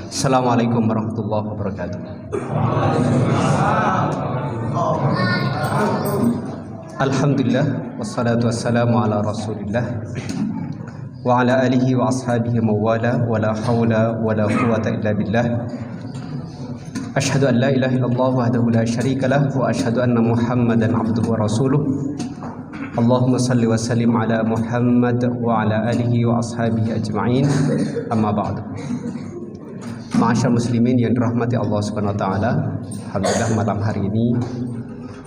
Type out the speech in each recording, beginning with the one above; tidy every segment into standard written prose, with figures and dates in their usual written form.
Assalamualaikum warahmatullahi wabarakatuh. Alhamdulillah wassalatu wassalamu ala Rasulillah wa ala alihi wa ashabihi mawala wa la hawla wa la quwwata illa billah. Asyhadu an la ilaha illallah wahdahu la syarika lah wa asyhadu anna Muhammadan abduhu wa rasuluh. Allahumma salli wa sallim ala Muhammad wa ala alihi wa ashabihi ajma'in. Amma ba'du. Ma'asyar muslimin yang dirahmati Allah Subhanahu wa taala. Alhamdulillah malam hari ini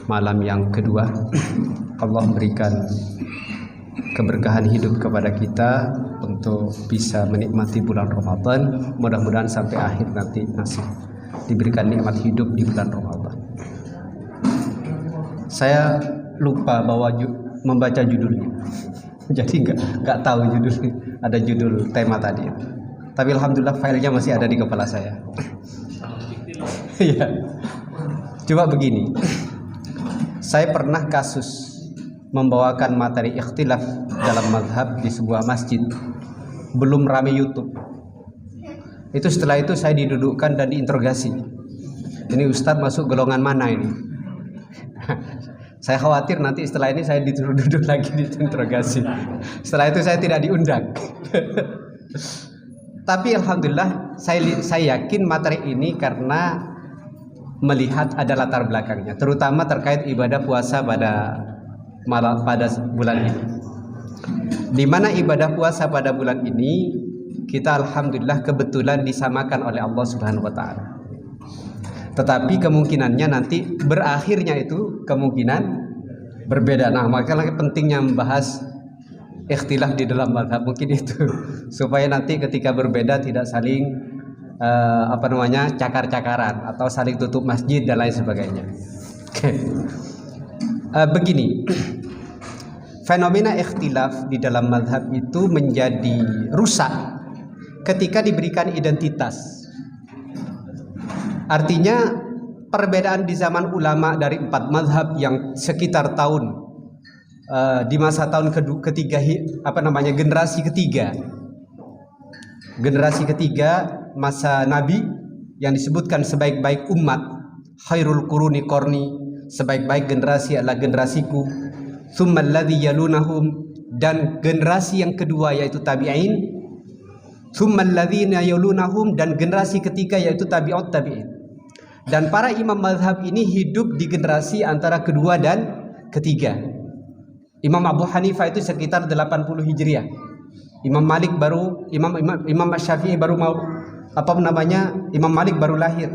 malam yang kedua Allah berikan keberkahan hidup kepada kita untuk bisa menikmati bulan Ramadan. Mudah-mudahan sampai akhir nanti masih diberikan nikmat hidup di bulan Ramadan. Saya lupa membaca judulnya. Jadi nggak tahu judulnya. Ada judul tema tadi. Tapi alhamdulillah filenya masih ada di kepala saya. Iya. Coba begini. Saya pernah kasus membawakan materi ikhtilaf dalam mazhab di sebuah masjid. Belum rame YouTube. Itu setelah itu saya didudukkan dan diinterogasi. Ini Ustadz masuk golongan mana ini? Saya khawatir nanti setelah ini saya duduk lagi diinterogasi. Setelah itu saya tidak diundang. Tapi alhamdulillah saya yakin materi ini karena melihat ada latar belakangnya, terutama terkait ibadah puasa pada bulan ini. Di mana ibadah puasa pada bulan ini kita alhamdulillah kebetulan disamakan oleh Allah Subhanahu wa taala. Tetapi kemungkinannya nanti berakhirnya itu kemungkinan berbeda. Nah, makanya pentingnya membahas ikhtilaf di dalam mazhab mungkin itu supaya nanti ketika berbeda tidak saling cakar-cakaran atau saling tutup masjid dan lain sebagainya. Begini, fenomena ikhtilaf di dalam mazhab itu menjadi rusak ketika diberikan identitas. Artinya perbedaan di zaman ulama dari 4 mazhab yang sekitar tahun di masa tahun ketiga generasi ketiga masa Nabi yang disebutkan sebaik-baik umat, khairul quruni qarni, sebaik-baik generasi adalah generasiku, tsummal ladzi yalunahum, dan generasi yang kedua yaitu tabi'in, tsummal ladzina yalunahum, dan generasi ketiga yaitu tabi'ut tabi'in. Dan para imam mazhab ini hidup di generasi antara kedua dan ketiga. Imam Abu Hanifah itu sekitar 80 Hijriah. Imam Malik baru Imam Syafi'i baru Imam Malik baru lahir.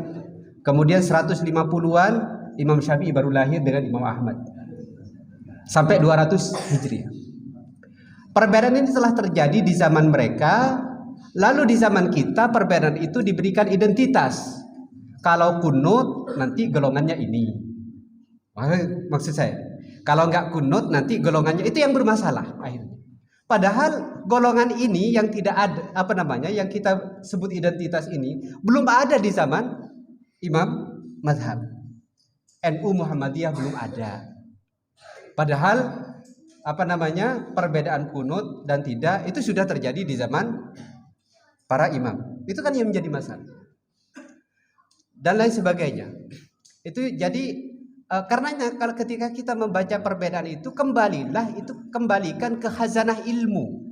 Kemudian 150-an Imam Syafi'i baru lahir dengan Imam Ahmad. Sampai 200 Hijriah. Perbedaan ini telah terjadi di zaman mereka, lalu di zaman kita perbedaan itu diberikan identitas. Kalau kunut nanti golongannya ini. Maksud saya, kalau nggak kunut nanti golongannya itu yang bermasalah akhirnya. Padahal golongan ini yang tidak ada yang kita sebut identitas ini belum ada di zaman Imam Mazhab. NU Muhammadiyah belum ada. Padahal perbedaan kunut dan tidak itu sudah terjadi di zaman para imam. Itu kan yang menjadi masalah. Dan lain sebagainya. Itu jadi karenanya kalau ketika kita membaca perbedaan itu kembalikan ke khazanah ilmu,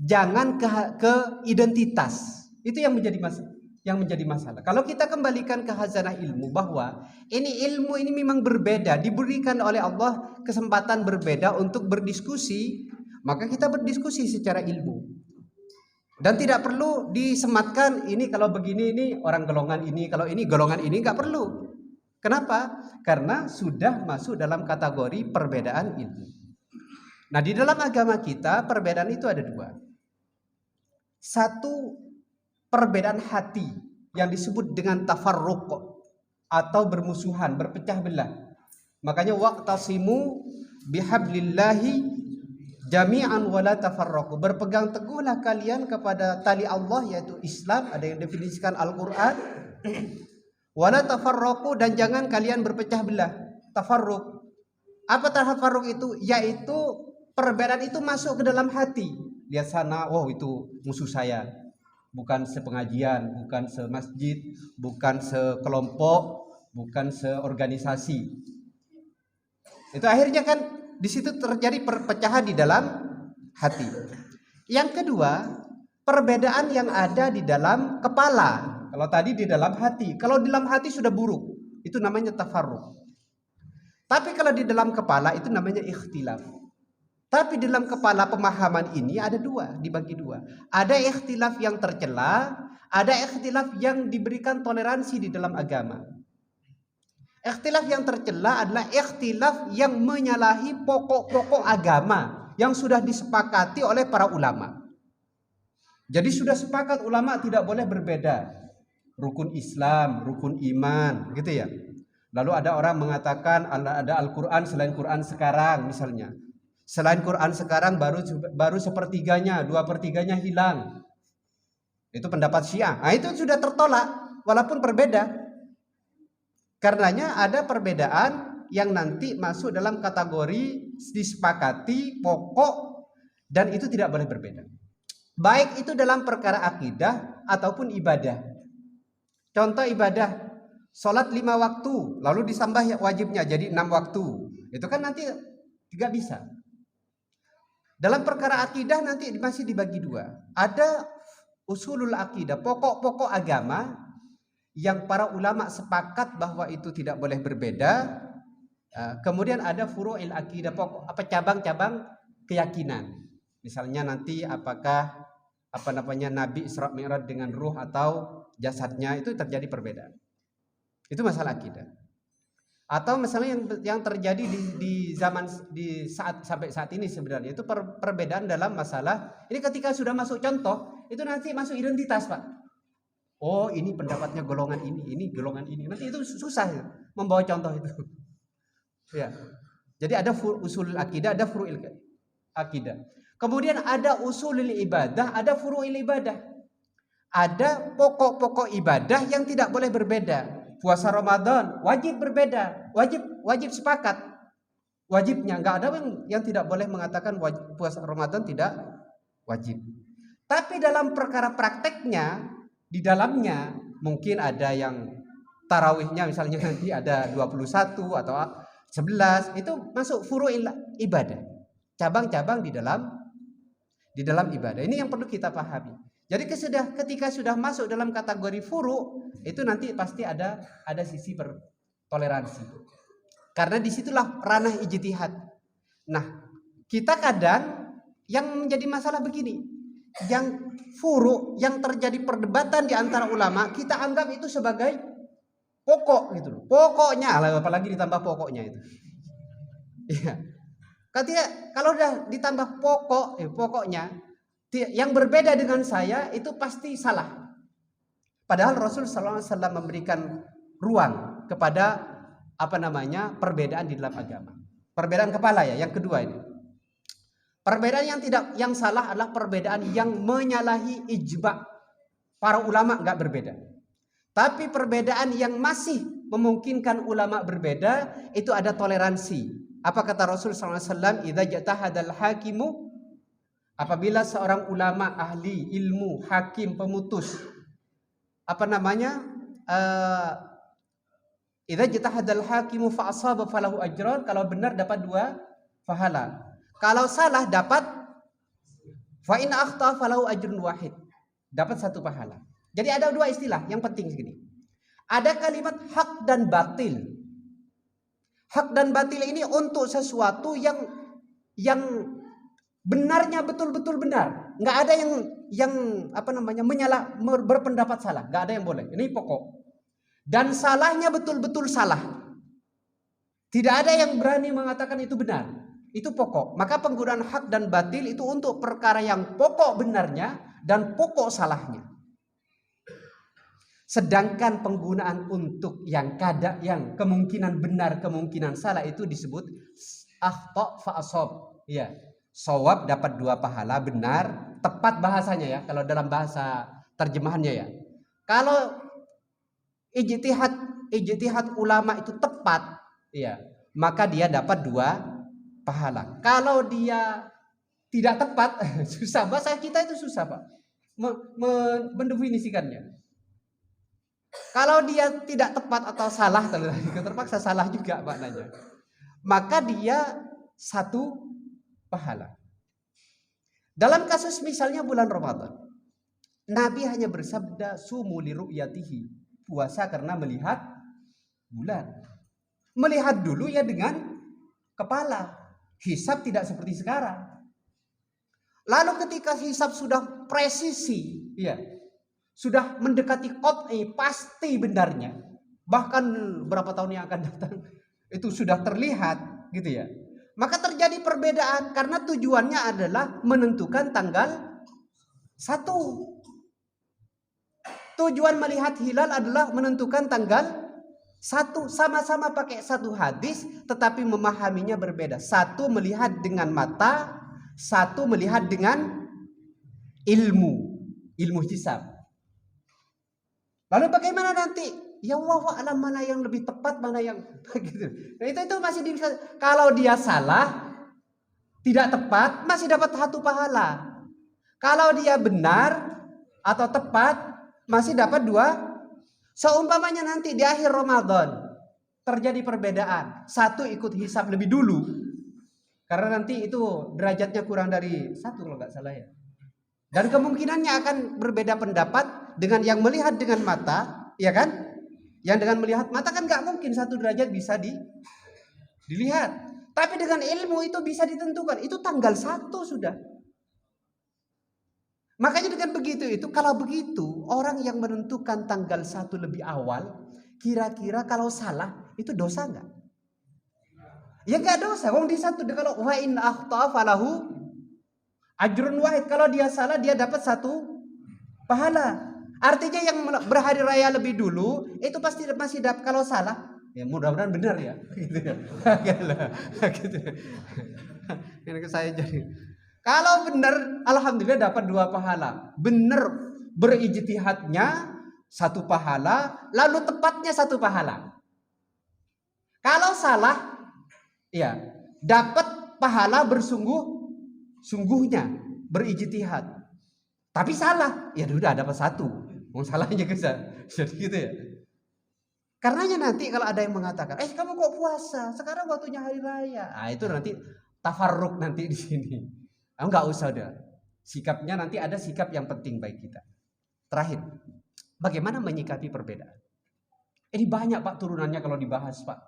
jangan ke identitas. Itu yang menjadi masalah. Kalau kita kembalikan ke khazanah ilmu bahwa ilmu ini memang berbeda, diberikan oleh Allah kesempatan berbeda untuk berdiskusi, maka kita berdiskusi secara ilmu. Dan tidak perlu disematkan ini kalau begini ini orang golongan ini, kalau ini golongan ini, nggak perlu. Kenapa? Karena sudah masuk dalam kategori perbedaan ilmu. Nah, di dalam agama kita perbedaan itu ada 2. Satu, perbedaan hati yang disebut dengan tafarruq atau bermusuhan, berpecah belah. Makanya waqtasimu bihablillahi jami'an wala tafarraqu. Berpegang teguhlah kalian kepada tali Allah yaitu Islam, ada yang definisikan Al-Qur'an. Wala tafarraqu, dan jangan kalian berpecah belah. Tafarruq. Apa tafarruq itu? Yaitu perbedaan itu masuk ke dalam hati. Lihat sana, itu musuh saya. bukan sepengajian, bukan semasjid, bukan sekelompok, bukan seorganisasi. Itu akhirnya kan di situ terjadi perpecahan di dalam hati. Yang kedua, perbedaan yang ada di dalam kepala. Kalau tadi di dalam hati, kalau di dalam hati sudah buruk, itu namanya tafarruq. Tapi kalau di dalam kepala itu namanya ikhtilaf. Tapi di dalam kepala pemahaman ini ada dua, dibagi dua. Ada ikhtilaf yang tercela, ada ikhtilaf yang diberikan toleransi di dalam agama. Ikhtilaf yang tercela adalah ikhtilaf yang menyalahi pokok-pokok agama yang sudah disepakati oleh para ulama. Jadi sudah sepakat ulama tidak boleh berbeda. Rukun Islam, rukun iman, gitu ya. Lalu ada orang mengatakan ada Al-Quran selain Quran sekarang misalnya. Selain Quran sekarang baru sepertiganya, 2/3 hilang. Itu pendapat Syiah. Nah, itu sudah tertolak walaupun berbeda. Karenanya ada perbedaan yang nanti masuk dalam kategori disepakati pokok dan itu tidak boleh berbeda. Baik itu dalam perkara akidah ataupun ibadah. Contoh ibadah, sholat 5 waktu, lalu ditambah wajibnya jadi 6 waktu. Itu kan nanti tidak bisa. Dalam perkara akidah nanti masih dibagi dua. Ada usulul akidah, pokok-pokok agama yang para ulama sepakat bahwa itu tidak boleh berbeda. Kemudian ada furu'il akidah, pokok cabang-cabang keyakinan. Misalnya nanti apakah Nabi Isra Mi'raj dengan ruh atau jasadnya, itu terjadi perbedaan. Itu masalah akidah. Atau misalnya yang terjadi di sampai saat ini sebenarnya itu perbedaan dalam masalah ini ketika sudah masuk contoh itu nanti masuk identitas, Pak. Oh, ini pendapatnya golongan ini golongan ini. Nanti itu susah ya, membawa contoh itu. Ya. Jadi ada usul akidah, ada furu'il akidah. Kemudian ada usulul ibadah, ada furu'il ibadah. Ada pokok-pokok ibadah yang tidak boleh berbeda. Puasa Ramadan wajib berbeda, wajib sepakat wajibnya. Nggak ada yang tidak boleh mengatakan puasa Ramadan tidak wajib. Tapi dalam perkara prakteknya di dalamnya mungkin ada yang tarawihnya misalnya nanti ada 21 atau 11, itu masuk furu'il ibadah, cabang-cabang di dalam ibadah. Ini yang perlu kita pahami. Jadi ketika sudah masuk dalam kategori furu, itu nanti pasti ada sisi toleransi. Karena disitulah ranah ijtihad. Nah, kita kadang yang menjadi masalah begini, yang furu, yang terjadi perdebatan di antara ulama, kita anggap itu sebagai pokok gitu loh. Pokoknya, apalagi ditambah pokoknya itu. Iya. Kalau udah ditambah pokoknya yang berbeda dengan saya itu pasti salah. Padahal Rasul sallallahu alaihi wasallam memberikan ruang kepada perbedaan di dalam agama. Perbedaan kepala ya, yang kedua ini. Perbedaan yang salah adalah perbedaan yang menyalahi ijma'. Para ulama enggak berbeda. Tapi perbedaan yang masih memungkinkan ulama berbeda itu ada toleransi. Apa kata Rasul sallallahu alaihi wasallam? Idza jatahadal hakimu, apabila seorang ulama ahli ilmu, hakim, pemutus, idza jatahadal hakimu fa asaba falahu ajran, kalau benar dapat 2 pahala. Kalau salah dapat fa in akhta falahu ajrun wahid. Dapat 1 pahala. Jadi ada 2 istilah yang penting segini. Ada kalimat hak dan batil. Hak dan batil ini untuk sesuatu yang benarnya betul-betul benar. Nggak ada yang berpendapat salah. Nggak ada yang boleh. Ini pokok. Dan salahnya betul-betul salah. Tidak ada yang berani mengatakan itu benar. Itu pokok. Maka penggunaan hak dan batil itu untuk perkara yang pokok benarnya dan pokok salahnya. Sedangkan penggunaan untuk yang kemungkinan benar, kemungkinan salah itu disebut akhta fa ashab. Ya. Shawab dapat 2 pahala, benar, tepat bahasanya ya, kalau dalam bahasa terjemahannya ya. Kalau ijtihad ulama itu tepat, ya, maka dia dapat 2 pahala. Kalau dia tidak tepat, susah, bahasa kita itu susah, Pak. mendefinisikannya. Kalau dia tidak tepat atau salah, terpaksa salah juga maknanya, maka dia satu pahala. Dalam kasus misalnya bulan Ramadan, Nabi hanya bersabda sumu li ru'yatihi, puasa karena melihat bulan. Melihat dulu ya dengan kepala. Hisab tidak seperti sekarang. Lalu ketika hisab sudah presisi, ya, sudah mendekati qat'i, pasti benarnya, bahkan berapa tahun yang akan datang itu sudah terlihat, gitu ya. Maka terjadi perbedaan karena tujuannya adalah menentukan tanggal 1. Tujuan melihat hilal adalah menentukan tanggal 1. Sama-sama pakai satu hadis, tetapi memahaminya berbeda. Satu melihat dengan mata, satu melihat dengan ilmu hisab. Lalu bagaimana nanti? Ya Allah alam, mana yang lebih tepat, mana yang gitu. Nah, itu masih kalau dia salah, tidak tepat, masih dapat satu pahala. Kalau dia benar atau tepat, masih dapat 2. Seumpamanya nanti di akhir Ramadan terjadi perbedaan, satu ikut hisab lebih dulu, karena nanti itu derajatnya kurang dari 1 kalau nggak salah ya. Dan kemungkinannya akan berbeda pendapat dengan yang melihat dengan mata, ya kan? Yang dengan melihat mata kan nggak mungkin 1 derajat bisa dilihat. Tapi dengan ilmu itu bisa ditentukan. Itu tanggal 1 sudah. Makanya dengan begitu itu, kalau begitu orang yang menentukan tanggal 1 lebih awal, kira-kira kalau salah itu dosa nggak? Ya nggak dosa. Wong di 1, kalau wa in akhta falahu ajrun wahid. Kalau dia salah dia dapat 1 pahala. Artinya yang berhari raya lebih dulu itu pasti masih dapat. Kalau salah, ya mudah-mudahan benar ya. Gitu ya. Gitu. Ini saya jadi. Kalau benar, alhamdulillah dapat 2 pahala. Benar berijtihadnya 1 pahala, lalu tepatnya 1 pahala. Kalau salah, ya dapat pahala bersungguh-sungguhnya berijtihad. Tapi salah, ya sudah dapat 1. Mau salahnya jadi gitu ya. Karenanya nanti kalau ada yang mengatakan, kamu kok puasa? Sekarang waktunya hari raya. Nah, itu nanti tafarruk nanti di sini. Enggak usah dah. Sikapnya nanti ada sikap yang penting bagi kita. Terakhir, bagaimana menyikapi perbedaan? Ini banyak Pak turunannya kalau dibahas Pak.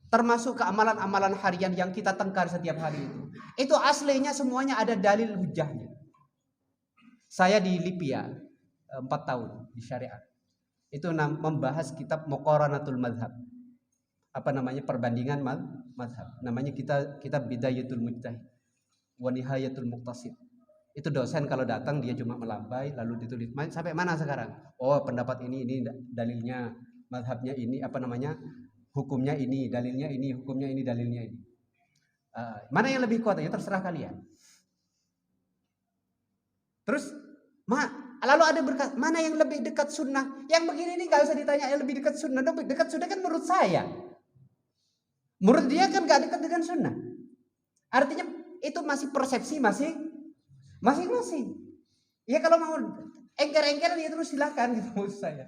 Termasuk keamalan-amalan harian yang kita tengkar setiap hari itu. Itu aslinya semuanya ada dalil hujahnya. Saya di Libya 4 tahun di syariat. Itu membahas kitab Muqaranatul Madhab. Apa namanya? Perbandingan madhab. Namanya kitab Bidayatul Mujtahid wa Nihayatul Muqtasid. Itu dosen kalau datang dia cuma melambai lalu ditulis sampai mana sekarang? Oh, pendapat ini dalilnya, madhabnya ini, apa namanya? Hukumnya ini, dalilnya ini, hukumnya ini, dalilnya ini. Mana yang lebih kuat ya terserah kalian. Terus lalu ada berkata, mana yang lebih dekat sunnah? Yang begini ini gak usah ditanya yang lebih dekat sunnah. Dekat sunnah kan menurut saya. Menurut dia kan gak dekat dengan sunnah. Artinya itu masih persepsi masing-masing. Ya kalau mau engker-engker ya terus silakan gitu maksud saya.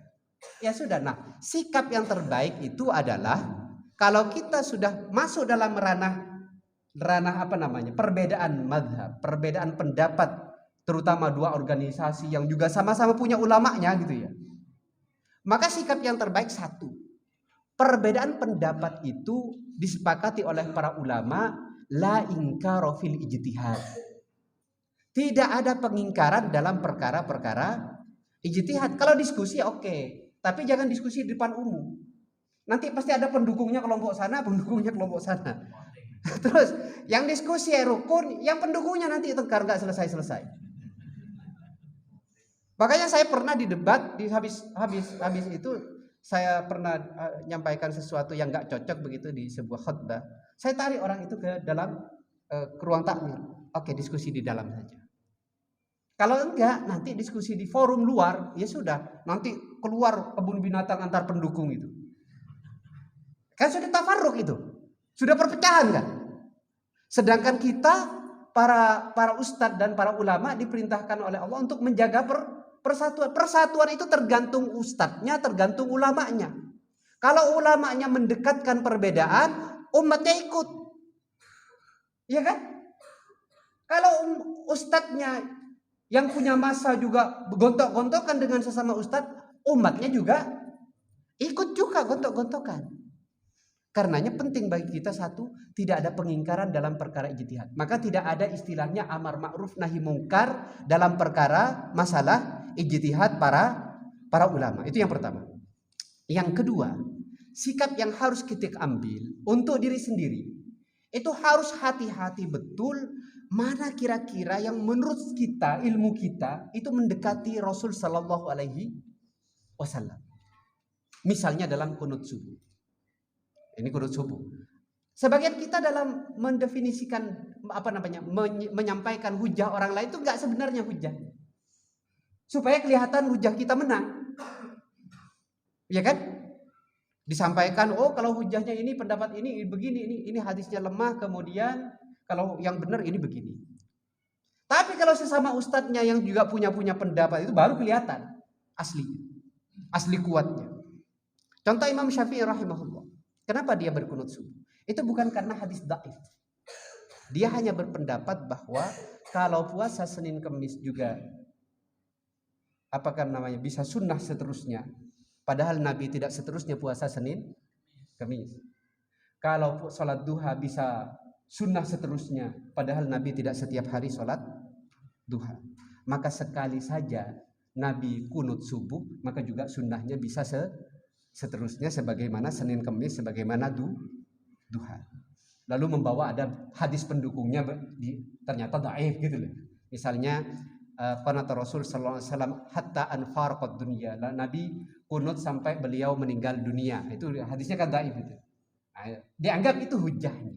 Ya sudah. Nah, sikap yang terbaik itu adalah kalau kita sudah masuk dalam ranah apa namanya? Perbedaan mazhab, perbedaan pendapat, terutama 2 organisasi yang juga sama-sama punya ulamanya gitu ya. Maka sikap yang terbaik 1. Perbedaan pendapat itu disepakati oleh para ulama, la inkara fil ijtihad. Tidak ada pengingkaran dalam perkara-perkara ijtihad. Kalau diskusi oke, tapi jangan diskusi di depan umum. Nanti pasti ada pendukungnya kelompok sana, pendukungnya kelompok sana. Terus yang diskusi rukun, yang pendukungnya nanti tengkar nggak selesai-selesai. Makanya saya pernah di debat di habis itu saya pernah menyampaikan sesuatu yang nggak cocok begitu di sebuah khutbah. Saya tarik orang itu ke dalam ke ruang takmir. Oke, diskusi di dalam saja. Kalau enggak, nanti diskusi di forum luar, ya sudah, nanti keluar kebun binatang antar pendukung itu. Kan sudah tafarruk itu. Sudah perpecahan kan? Sedangkan kita para ustadz dan para ulama diperintahkan oleh Allah untuk menjaga persatuan. Persatuan itu tergantung ustadznya, tergantung ulamanya. Kalau ulamanya mendekatkan perbedaan, umatnya ikut. Iya kan? Kalau ustadznya yang punya masa juga gontok-gontokan dengan sesama ustadz, umatnya juga ikut juga gontok-gontokan. Karenanya penting bagi kita satu, tidak ada pengingkaran dalam perkara ijtihad. Maka tidak ada istilahnya amar ma'ruf nahi mungkar dalam perkara masalah ijtihad para ulama. Itu yang pertama. Yang kedua, sikap yang harus kita ambil untuk diri sendiri. Itu harus hati-hati betul mana kira-kira yang menurut kita, ilmu kita itu mendekati Rasul sallallahu alaihi wasallam. Misalnya dalam kunut subuh. Ini kunut subuh. Sebagian kita dalam mendefinisikan menyampaikan hujah orang lain itu enggak sebenarnya hujah. Supaya kelihatan hujah kita menang. Ya kan? Disampaikan, oh kalau hujahnya ini pendapat ini begini, ini hadisnya lemah, kemudian kalau yang benar ini begini. Tapi kalau sesama ustadznya yang juga punya pendapat itu baru kelihatan asli kuatnya. Contoh Imam Syafi'i rahimahullah. Kenapa dia berkunut subuh? Itu bukan karena hadis dhaif. Dia hanya berpendapat bahwa kalau puasa Senin Kemis juga bisa sunnah seterusnya. Padahal Nabi tidak seterusnya puasa Senin Kemis. Kalau sholat duha bisa sunnah seterusnya. Padahal Nabi tidak setiap hari sholat duha. Maka sekali saja Nabi kunut subuh, maka juga sunnahnya bisa seterusnya sebagaimana Senin Kemis, sebagaimana duha. Lalu membawa ada hadis pendukungnya ternyata dhaif gitu loh. Misalnya qanat Rasul sallallahu alaihi wasallam hatta anfarqad dunya. Nabi kunut sampai beliau meninggal dunia. Itu hadisnya kan dhaif itu. Nah, dianggap itu hujahnya.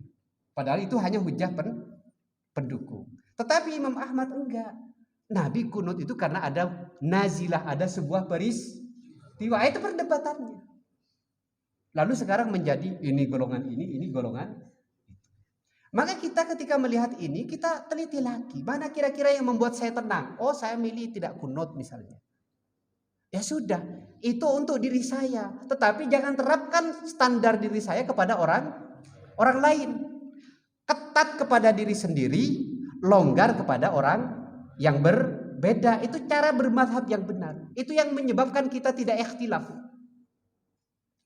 Padahal itu hanya hujah pendukung. Tetapi Imam Ahmad enggak. Nabi kunut itu karena ada nazilah, ada sebuah peristiwa. Itu perdebatannya. Lalu sekarang menjadi ini golongan ini golongan itu. Maka kita ketika melihat ini, kita teliti lagi. Mana kira-kira yang membuat saya tenang? Oh, saya milih tidak kunut misalnya. Ya sudah, itu untuk diri saya. Tetapi jangan terapkan standar diri saya kepada orang lain. Ketat kepada diri sendiri, longgar kepada orang yang berbeda. Itu cara bermadhab yang benar. Itu yang menyebabkan kita tidak ikhtilaf.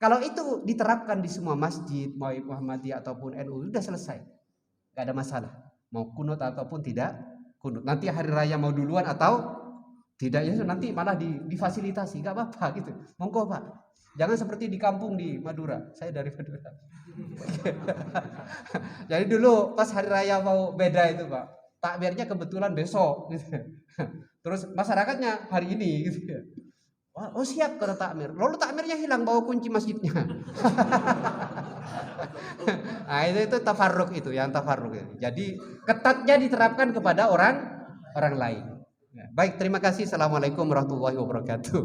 Kalau itu diterapkan di semua masjid, mau Muhammadiyah ataupun NU, sudah selesai. Gak ada masalah. Mau kunut ataupun tidak kunut. Nanti hari raya mau duluan atau tidak, ya nanti malah difasilitasi. Gak apa-apa gitu. Monggo Pak. Jangan seperti di kampung di Madura. Saya dari Madura. Jadi dulu pas hari raya mau beda itu Pak. Takmirnya kebetulan besok. Gitu. Terus masyarakatnya hari ini gitu ya. Oh siap kata takmir. Lalu takmirnya hilang, bawa kunci masjidnya. Nah itu tafarruk itu, yang tafarruk itu. Jadi ketatnya diterapkan kepada orang lain. Baik, terima kasih. Assalamualaikum warahmatullahi wabarakatuh.